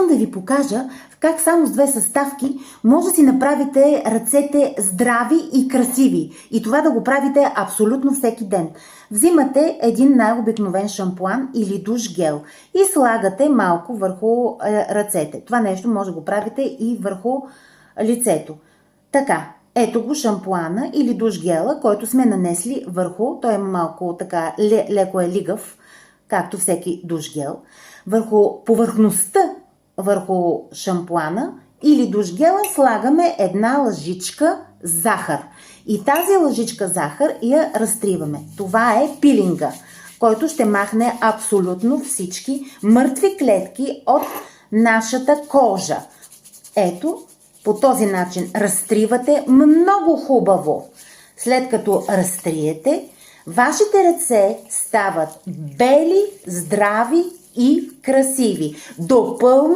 да ви покажа как само с 2 съставки може да си направите ръцете здрави и красиви. И това да го правите абсолютно всеки ден. Взимате един най-обикновен шампуан или душ гел и слагате малко върху ръцете. Това нещо може да го правите и върху лицето. Така, ето го шампуана или душ гела, който сме нанесли върху. Той е малко така леко е лигав, както всеки душ гел. Върху повърхността върху шампуана или душ гела слагаме една лъжичка захар. И тази лъжичка захар я разтриваме. Това е пилинга, който ще махне абсолютно всички мъртви клетки от нашата кожа. Ето, по този начин разтривате много хубаво. След като разтриете, вашите ръце стават бели, здрави и красиви. Допълно